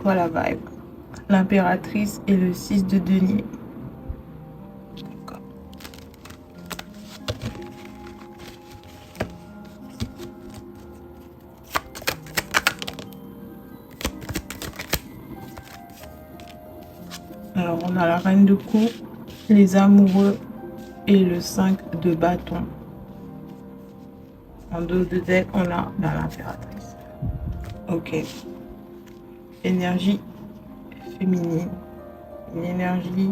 quoi la vibe? L'impératrice et le 6 de denier. D'accord. Alors, on a la reine de coupe, les amoureux et le 5 de bâton. En dos de deck, on a l'impératrice. Ok. Énergie féminine. Une énergie.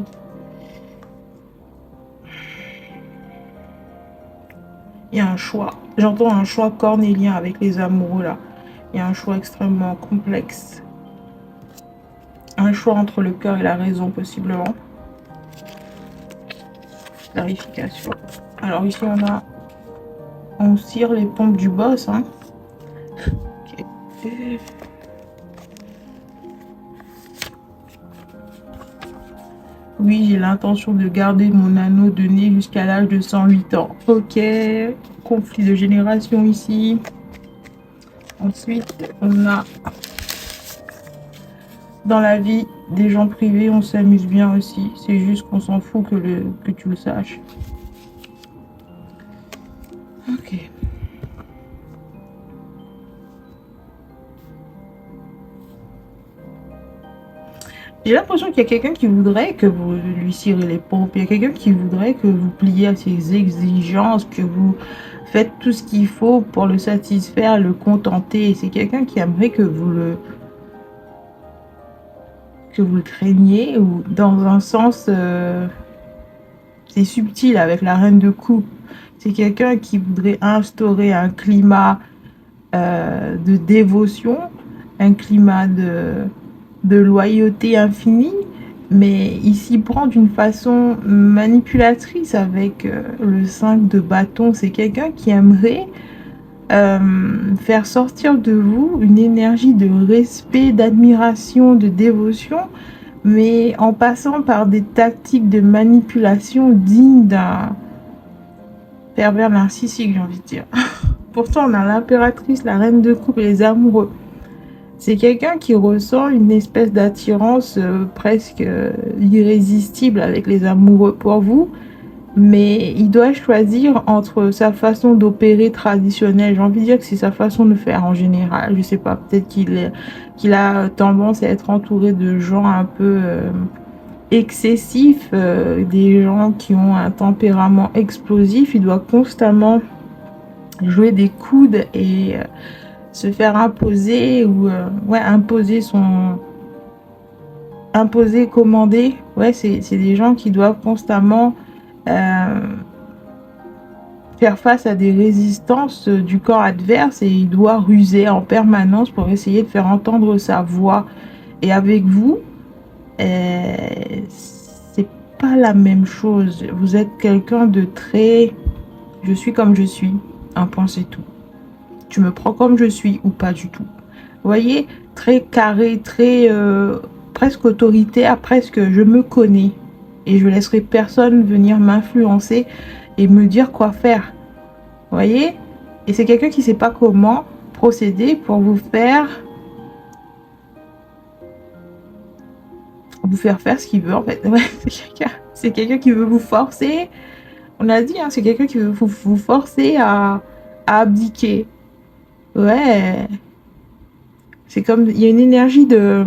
Il y a un choix. J'entends un choix cornélien avec les amoureux là. Il y a un choix extrêmement complexe. Un choix entre le cœur et la raison possiblement. Clarification. Alors ici on tire les pompes du boss. Hein. Okay. Oui, j'ai l'intention de garder mon anneau de nez jusqu'à l'âge de 108 ans. Ok, conflit de génération ici. Ensuite, on a dans la vie des gens privés, on s'amuse bien aussi. C'est juste qu'on s'en fout que tu le saches. Ok. J'ai l'impression qu'il y a quelqu'un qui voudrait que vous lui cirez les pompes. Il y a quelqu'un qui voudrait que vous pliez à ses exigences, que vous faites tout ce qu'il faut pour le satisfaire, le contenter. C'est quelqu'un qui aimerait que vous le craignez, ou dans un sens, c'est subtil avec la reine de coupe. C'est quelqu'un qui voudrait instaurer un climat de dévotion, un climat de loyauté infinie, mais il s'y prend d'une façon manipulatrice avec le 5 de bâton. C'est quelqu'un qui aimerait faire sortir de vous une énergie de respect, d'admiration, de dévotion, mais en passant par des tactiques de manipulation dignes d'un pervers narcissique, j'ai envie de dire. Pourtant, on a l'impératrice, la reine de coupe et les amoureux. C'est quelqu'un qui ressent une espèce d'attirance presque irrésistible avec les amoureux pour vous, mais il doit choisir entre sa façon d'opérer traditionnelle. J'ai envie de dire que c'est sa façon de faire en général. Je sais pas, peut-être qu'il a tendance à être entouré de gens un peu excessifs, des gens qui ont un tempérament explosif. Il doit constamment jouer des coudes et se faire imposer, ou imposer, commander. Ouais, c'est des gens qui doivent constamment faire face à des résistances du corps adverse, et il doit ruser en permanence pour essayer de faire entendre sa voix. Et avec vous, c'est pas la même chose. Vous êtes quelqu'un de très... Je suis comme je suis. Un point, c'est tout. Tu me prends comme je suis ou pas du tout. Vous voyez, très carré, très presque autoritaire, presque je me connais. Et je laisserai personne venir m'influencer et me dire quoi faire. Vous voyez? Et c'est quelqu'un qui ne sait pas comment procéder pour vous faire faire ce qu'il veut, en fait. Ouais, c'est quelqu'un qui veut vous forcer. On a dit, hein, c'est quelqu'un qui veut vous forcer à abdiquer. Ouais. C'est comme, il y a une énergie de...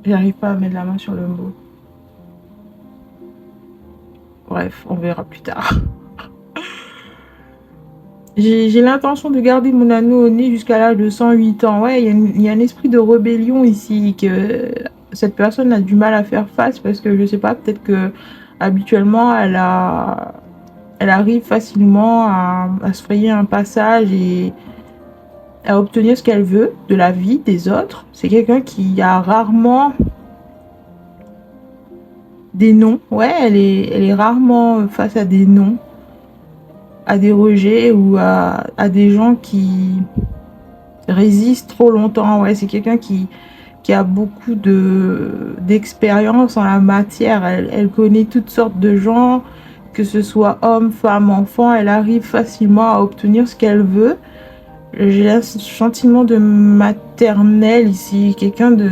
J'arrive pas à mettre la main sur le mot. Bref, on verra plus tard. J'ai l'intention de garder mon anneau au nez jusqu'à l'âge de 108 ans. Ouais, il y a un esprit de rébellion ici, que cette personne a du mal à faire face, parce que je sais pas, peut-être que habituellement elle arrive facilement à se frayer un passage et à obtenir ce qu'elle veut de la vie des autres. C'est quelqu'un qui a rarement des non. Ouais, elle est rarement face à des non, à des rejets, ou à des gens qui résistent trop longtemps. Ouais, c'est quelqu'un qui a beaucoup d'expérience en la matière. Elle connaît toutes sortes de gens que ce soit homme, femme, enfant, elle arrive facilement à obtenir ce qu'elle veut. J'ai un sentiment de maternelle ici, quelqu'un de...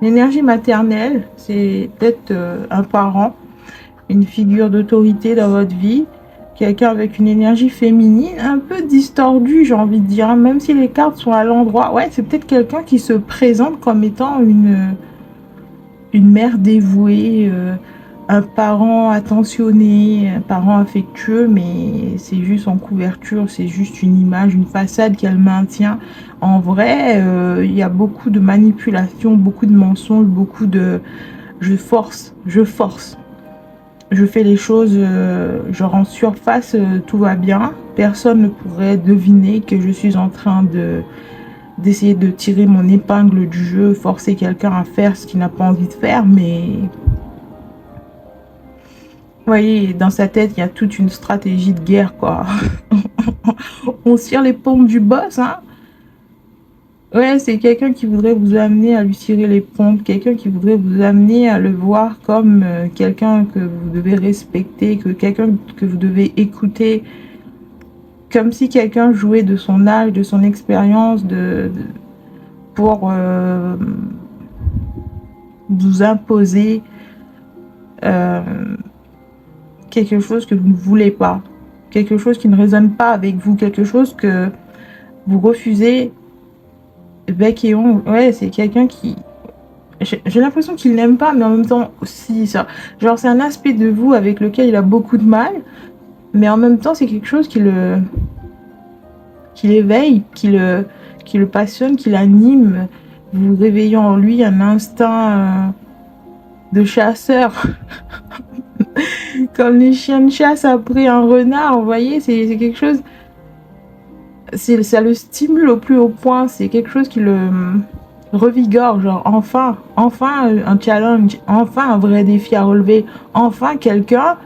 L'énergie maternelle, c'est peut-être un parent, une figure d'autorité dans votre vie, quelqu'un avec une énergie féminine un peu distordue, j'ai envie de dire, hein, même si les cartes sont à l'endroit. Ouais, c'est peut-être quelqu'un qui se présente comme étant une mère dévouée, un parent attentionné, un parent affectueux, mais c'est juste en couverture, c'est juste une image, une façade qu'elle maintient. En vrai, il y a beaucoup de manipulation, beaucoup de mensonges, beaucoup de je force. Je fais les choses, genre en surface, tout va bien. Personne ne pourrait deviner que je suis en train d'essayer de tirer mon épingle du jeu, forcer quelqu'un à faire ce qu'il n'a pas envie de faire, mais vous voyez, dans sa tête, il y a toute une stratégie de guerre, quoi. On tire les pompes du boss, hein. Ouais, c'est quelqu'un qui voudrait vous amener à lui tirer les pompes, quelqu'un qui voudrait vous amener à le voir comme quelqu'un que vous devez respecter, que quelqu'un que vous devez écouter, comme si quelqu'un jouait de son âge, de son expérience, pour vous imposer euh, quelque chose que vous ne voulez pas, quelque chose qui ne résonne pas avec vous, quelque chose que vous refusez bec et ongle. Ouais, c'est quelqu'un qui... J'ai l'impression qu'il n'aime pas, mais en même temps aussi, ça. Genre, c'est un aspect de vous avec lequel il a beaucoup de mal, mais en même temps, c'est quelque chose qui l'éveille, qui le passionne, qui l'anime, vous réveillant en lui un instinct de chasseur. Comme les chiens de chasse après un renard, vous voyez, c'est quelque chose... Ça le stimule au plus haut point, c'est quelque chose qui le revigore, genre enfin un challenge, enfin un vrai défi à relever, enfin quelqu'un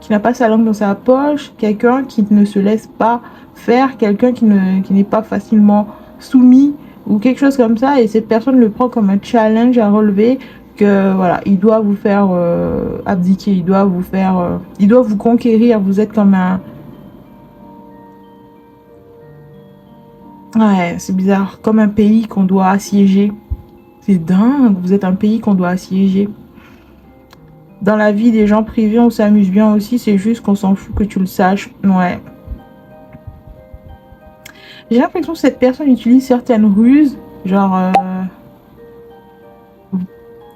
qui n'a pas sa langue dans sa poche, quelqu'un qui ne se laisse pas faire, quelqu'un qui n'est pas facilement soumis ou quelque chose comme ça, et cette personne le prend comme un challenge à relever, que voilà, il doit vous faire abdiquer, il doit vous conquérir, vous êtes comme un... Ouais, c'est bizarre, comme un pays qu'on doit assiéger. C'est dingue, vous êtes un pays qu'on doit assiéger. Dans la vie des gens privés, on s'amuse bien aussi, c'est juste qu'on s'en fout que tu le saches. Ouais. J'ai l'impression que cette personne utilise certaines ruses, genre...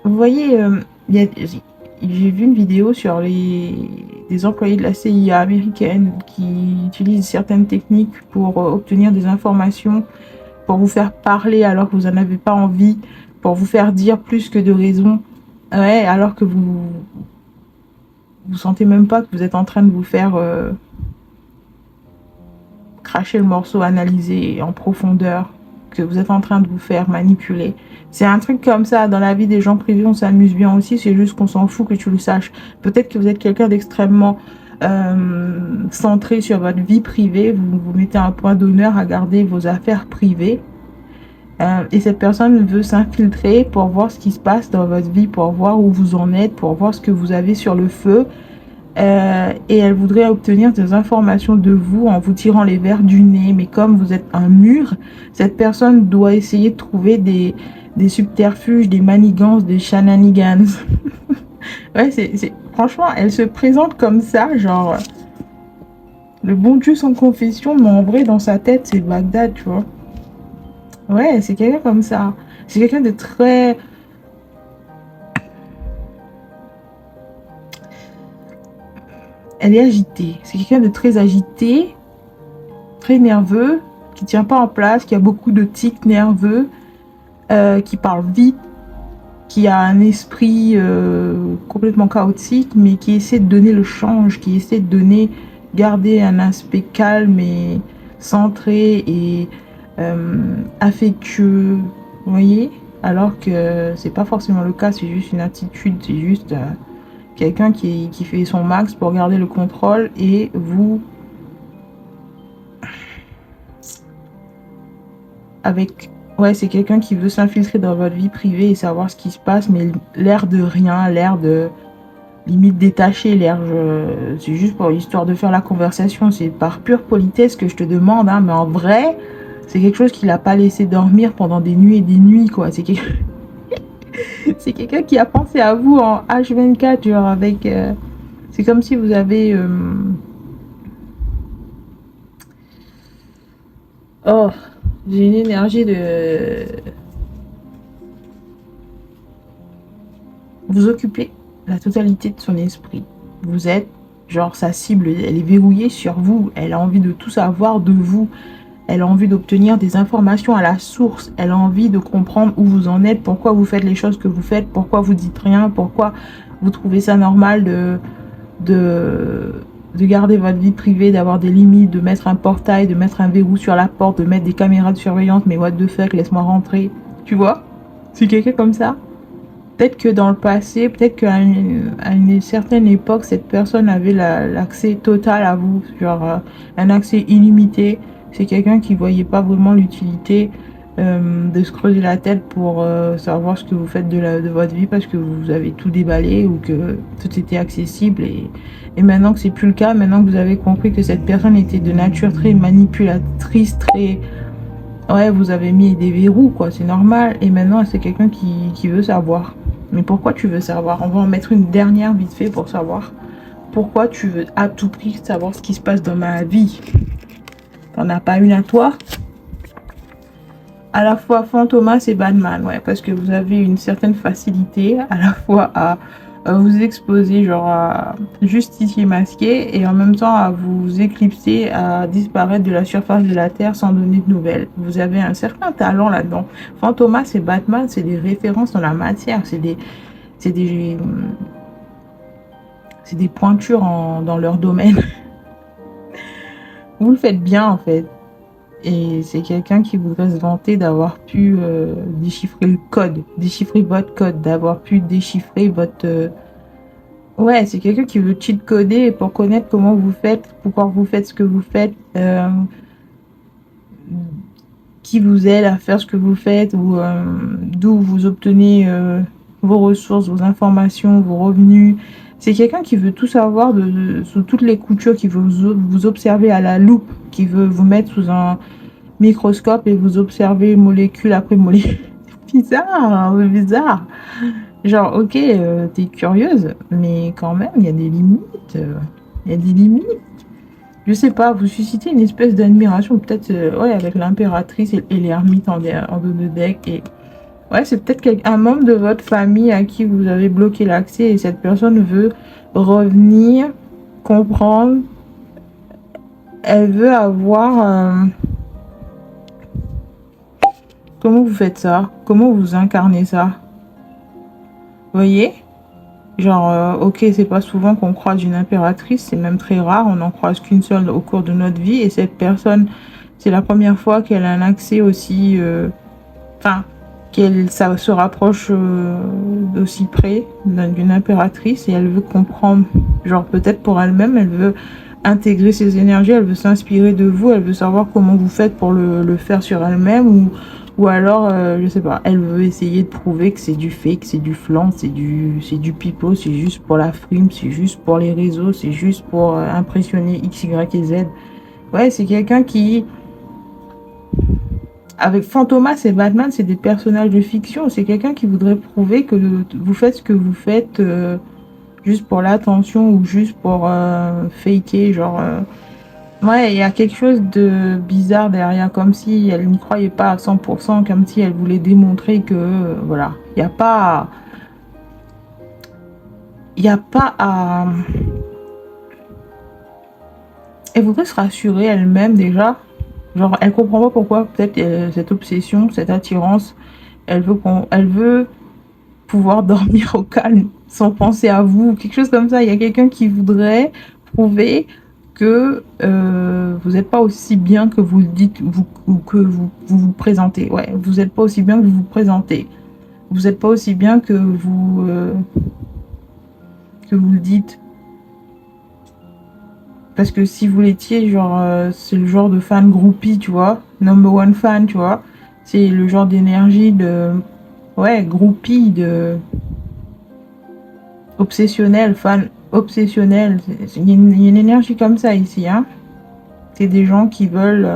vous voyez, j'ai vu une vidéo sur des employés de la CIA américaine qui utilisent certaines techniques pour obtenir des informations, pour vous faire parler alors que vous n'en avez pas envie, pour vous faire dire plus que de raison. Ouais, alors que vous sentez même pas que vous êtes en train de vous faire cracher le morceau, analyser en profondeur, que vous êtes en train de vous faire manipuler. C'est un truc comme ça, dans la vie des gens privés, on s'amuse bien aussi, c'est juste qu'on s'en fout que tu le saches. Peut-être que vous êtes quelqu'un d'extrêmement centré sur votre vie privée, vous mettez un point d'honneur à garder vos affaires privées, et cette personne veut s'infiltrer pour voir ce qui se passe dans votre vie, pour voir où vous en êtes, pour voir ce que vous avez sur le feu, et elle voudrait obtenir des informations de vous en vous tirant les verres du nez. Mais comme vous êtes un mur, cette personne doit essayer de trouver des subterfuges, des manigances, des shenanigans. Ouais, franchement, elle se présente comme ça, genre le bon Dieu sans confession, mais en vrai, dans sa tête, c'est Bagdad, tu vois. Ouais, c'est quelqu'un comme ça. C'est quelqu'un de très... Elle est agitée. C'est quelqu'un de très agité, très nerveux, qui tient pas en place, qui a beaucoup de tics nerveux, qui parle vite, qui a un esprit complètement chaotique, mais qui essaie de donner le change, qui essaie de garder un aspect calme et centré et affectueux, vous voyez, alors que c'est pas forcément le cas, c'est juste une attitude, c'est juste quelqu'un qui fait son max pour garder le contrôle, et vous, avec... Ouais, c'est quelqu'un qui veut s'infiltrer dans votre vie privée et savoir ce qui se passe, mais l'air de rien, l'air de limite détaché, l'air, c'est juste pour histoire de faire la conversation, c'est par pure politesse que je te demande, hein, mais en vrai, c'est quelque chose qui l'a pas laissé dormir pendant des nuits et des nuits, quoi. C'est quelqu'un qui a pensé à vous en H24, genre avec, c'est comme si vous avez, oh, j'ai une énergie de vous occuper la totalité de son esprit. Vous êtes, genre, sa cible, elle est verrouillée sur vous. Elle a envie de tout savoir de vous. Elle a envie d'obtenir des informations à la source. Elle a envie de comprendre où vous en êtes, pourquoi vous faites les choses que vous faites, pourquoi vous dites rien, pourquoi vous trouvez ça normal de, de garder votre vie privée, d'avoir des limites, de mettre un portail, de mettre un verrou sur la porte, de mettre des caméras de surveillance, mais what the fuck, laisse-moi rentrer. Tu vois? C'est quelqu'un comme ça. Peut-être que dans le passé, peut-être qu'à une certaine époque, cette personne avait l'accès total à vous, genre un accès illimité. C'est quelqu'un qui voyait pas vraiment l'utilité de se creuser la tête pour savoir ce que vous faites de votre vie parce que vous avez tout déballé ou que tout était accessible. Et maintenant que c'est plus le cas, maintenant que vous avez compris que cette personne était de nature très manipulatrice, très... Ouais, vous avez mis des verrous, quoi, c'est normal. Et maintenant, c'est quelqu'un qui veut savoir. Mais pourquoi tu veux savoir? On va en mettre une dernière vite fait pour savoir. Pourquoi tu veux à tout prix savoir ce qui se passe dans ma vie? T'en as pas une à toi? À la fois Fantomas et Batman, ouais, parce que vous avez une certaine facilité à la fois à vous exposer, genre à justifier masqué, et en même temps à vous éclipser, à disparaître de la surface de la Terre sans donner de nouvelles. Vous avez un certain talent là-dedans. Fantomas et Batman, c'est des références dans la matière, c'est des, c'est des pointures dans leur domaine. Vous le faites bien en fait. Et c'est quelqu'un qui voudrait se vanter d'avoir pu déchiffrer le code, déchiffrer votre code, d'avoir pu déchiffrer votre... Ouais, c'est quelqu'un qui veut cheat coder pour connaître comment vous faites, pourquoi vous faites ce que vous faites, qui vous aide à faire ce que vous faites, ou d'où vous obtenez vos ressources, vos informations, vos revenus. C'est quelqu'un qui veut tout savoir sous toutes les coutures, qui veut vous observer à la loupe, qui veut vous mettre sous un microscope et vous observez molécule après molécule. C'est bizarre, c'est bizarre. Genre, ok, t'es curieuse, mais quand même, il y a des limites. Il y a des limites. Je sais pas, vous suscitez une espèce d'admiration, peut-être, ouais, avec l'impératrice et l'ermite en dos de deck. Et ouais, c'est peut-être un membre de votre famille à qui vous avez bloqué l'accès et cette personne veut revenir, comprendre. Elle veut avoir... Comment vous faites ça? Comment vous incarnez ça? Vous voyez? Genre, ok, c'est pas souvent qu'on croise une impératrice, c'est même très rare, on n'en croise qu'une seule au cours de notre vie, et cette personne, c'est la première fois qu'elle a un accès aussi, enfin, qu'elle ça se rapproche d'aussi près d'une impératrice, et elle veut comprendre, genre peut-être pour elle-même, elle veut intégrer ses énergies, elle veut s'inspirer de vous, elle veut savoir comment vous faites pour le faire sur elle-même, ou alors, je sais pas, elle veut essayer de prouver que c'est du fake, c'est du flan, c'est du pipeau, c'est juste pour la frime, c'est juste pour les réseaux, c'est juste pour impressionner X, Y et Z. Ouais, c'est quelqu'un qui... Avec Fantomas et Batman, c'est des personnages de fiction. C'est quelqu'un qui voudrait prouver que vous faites ce que vous faites juste pour l'attention ou juste pour faker, genre... Ouais, il y a quelque chose de bizarre derrière, comme si elle ne croyait pas à 100%, comme si elle voulait démontrer que, voilà, il n'y a pas... Il n'y a pas à... Elle voudrait se rassurer elle-même déjà. Genre, elle comprend pas pourquoi peut-être cette obsession, cette attirance, elle veut pouvoir dormir au calme sans penser à vous, quelque chose comme ça. Il y a quelqu'un qui voudrait prouver que vous n'êtes pas aussi bien que vous le dites ou que vous présentez. Ouais, vous n'êtes pas aussi bien que vous vous présentez. Vous n'êtes pas aussi bien que vous le dites. Parce que si vous l'étiez, genre, c'est le genre de fan groupie, tu vois. Number one fan, tu vois. C'est le genre d'énergie de... Ouais, groupie, de... obsessionnels, fans obsessionnels. Il y a une énergie comme ça ici, hein. C'est des gens qui veulent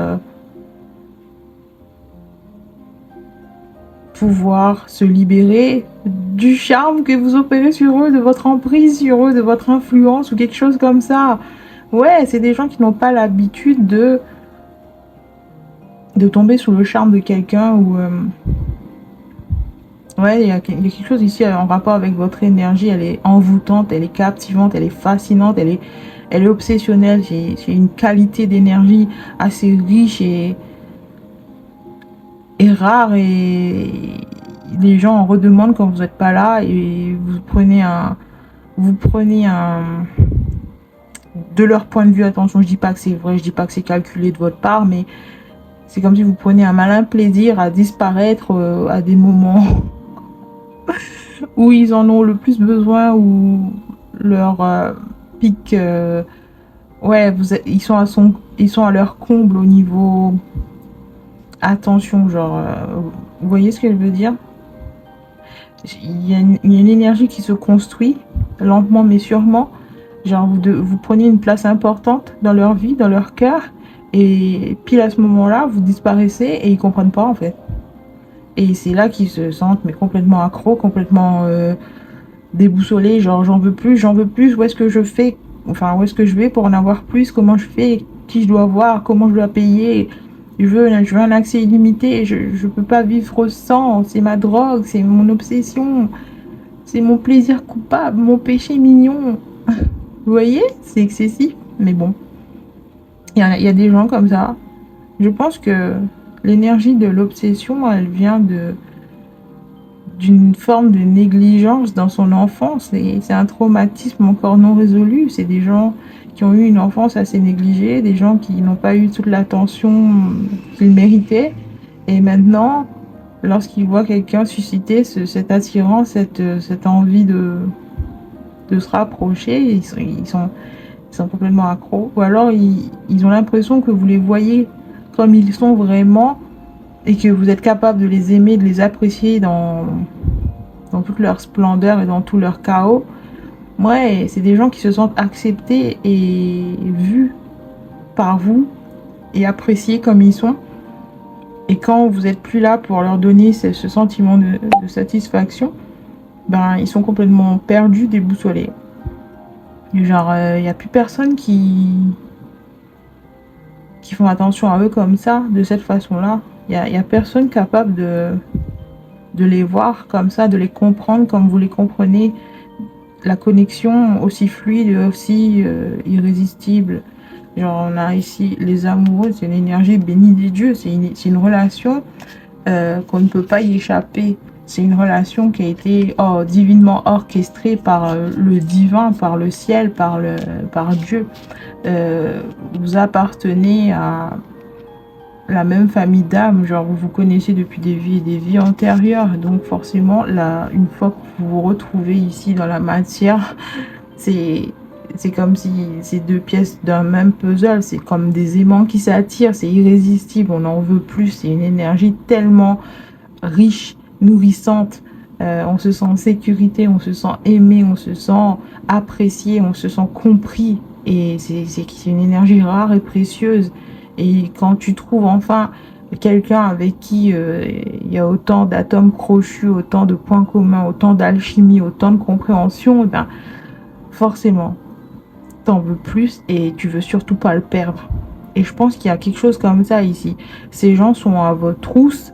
pouvoir se libérer du charme que vous opérez sur eux, de votre emprise sur eux, de votre influence ou quelque chose comme ça. Ouais, c'est des gens qui n'ont pas l'habitude de tomber sous le charme de quelqu'un ou ouais, il y a quelque chose ici en rapport avec votre énergie. Elle est envoûtante, elle est captivante, elle est fascinante, elle est obsessionnelle. C'est une qualité d'énergie assez riche et rare, et les gens en redemandent quand vous n'êtes pas là, et vous prenez un, de leur point de vue, attention, je dis pas que c'est vrai, je dis pas que c'est calculé de votre part, mais c'est comme si vous preniez un malin plaisir à disparaître à des moments où ils en ont le plus besoin, où leur pic, ouais, ils sont à leur comble au niveau attention, genre, vous voyez ce que je veux dire? Il y a une énergie qui se construit lentement mais sûrement. Genre, vous prenez une place importante dans leur vie, dans leur cœur, et pile à ce moment-là, vous disparaissez et ils comprennent pas en fait. Et c'est là qu'ils se sentent mais complètement accros, complètement déboussolés, genre j'en veux plus, où est-ce que je fais, enfin où est-ce que je vais pour en avoir plus, comment je fais, qui je dois voir, comment je dois payer. Je veux un accès illimité, je peux pas vivre sans, c'est ma drogue, c'est mon obsession, c'est mon plaisir coupable, mon péché mignon. Vous voyez, c'est excessif, mais bon, il y a des gens comme ça. Je pense que l'énergie de l'obsession, elle vient d'une forme de négligence dans son enfance. C'est un traumatisme encore non résolu. C'est des gens qui ont eu une enfance assez négligée, des gens qui n'ont pas eu toute l'attention qu'ils méritaient. Et maintenant, lorsqu'ils voient quelqu'un susciter cette attirance, cette envie de se rapprocher, ils sont complètement accros. Ou alors, ils ont l'impression que vous les voyez comme ils sont vraiment, et que vous êtes capable de les aimer, de les apprécier dans toute leur splendeur et dans tout leur chaos. Ouais, c'est des gens qui se sentent acceptés et vus par vous et appréciés comme ils sont. Et quand vous n'êtes plus là pour leur donner ce sentiment de satisfaction, ben ils sont complètement perdus, déboussolés. Genre, il n'y a plus personne qui font attention à eux comme ça, de cette façon-là. Il y a personne capable de les voir comme ça, de les comprendre comme vous les comprenez. La connexion aussi fluide, aussi irrésistible. Genre, on a ici les amoureux, c'est une énergie bénie des dieux, c'est une relation qu'on ne peut pas y échapper. C'est une relation qui a été divinement orchestrée par le divin, par le ciel, par Dieu. Vous appartenez à la même famille d'âmes, genre vous vous connaissez depuis des vies et des vies antérieures. Donc forcément, là, une fois que vous vous retrouvez ici dans la matière, c'est comme si c'est deux pièces d'un même puzzle, c'est comme des aimants qui s'attirent, c'est irrésistible, on n'en veut plus, c'est une énergie tellement riche, nourrissante, on se sent en sécurité, on se sent aimé, on se sent apprécié, on se sent compris, et c'est une énergie rare et précieuse. Et quand tu trouves enfin quelqu'un avec qui il y a autant d'atomes crochus, autant de points communs, autant d'alchimie, autant de compréhension, ben forcément t'en veux plus et tu veux surtout pas le perdre. Et je pense qu'il y a quelque chose comme ça ici. Ces gens sont à votre trousse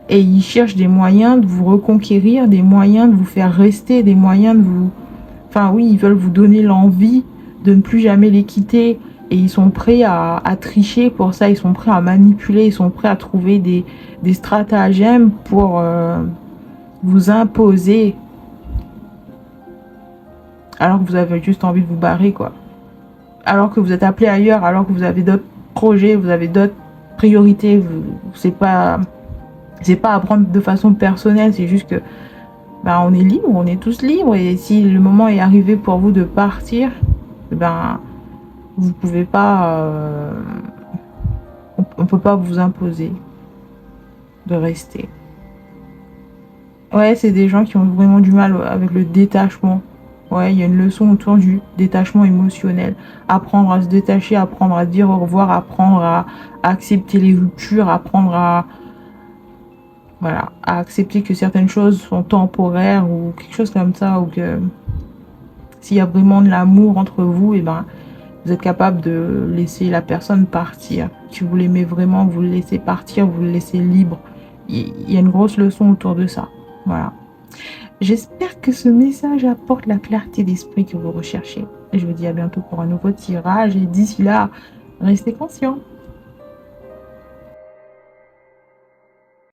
et ils cherchent des moyens de vous reconquérir, des moyens de vous faire rester, des moyens de vous... Enfin oui, ils veulent vous donner l'envie de ne plus jamais les quitter, et ils sont prêts à tricher pour ça, ils sont prêts à manipuler, ils sont prêts à trouver des stratagèmes pour vous imposer, alors que vous avez juste envie de vous barrer, quoi. Alors que vous êtes appelé ailleurs, alors que vous avez d'autres projets, vous avez d'autres priorités, c'est pas à prendre de façon personnelle, c'est juste que ben, on est libre, on est tous libres, et si le moment est arrivé pour vous de partir, ben vous pouvez pas, on peut pas vous imposer de rester. Ouais, c'est des gens qui ont vraiment du mal avec le détachement. Ouais, il y a une leçon autour du détachement émotionnel. Apprendre à se détacher, apprendre à dire au revoir, apprendre à accepter les ruptures, apprendre à, voilà, à accepter que certaines choses sont temporaires ou quelque chose comme ça, ou que s'il y a vraiment de l'amour entre vous, et ben, vous êtes capable de laisser la personne partir. Si vous l'aimez vraiment, vous le laissez partir, vous le laissez libre. Il y a une grosse leçon autour de ça. Voilà. J'espère que ce message apporte la clarté d'esprit que vous recherchez. Je vous dis à bientôt pour un nouveau tirage et d'ici là, restez conscients.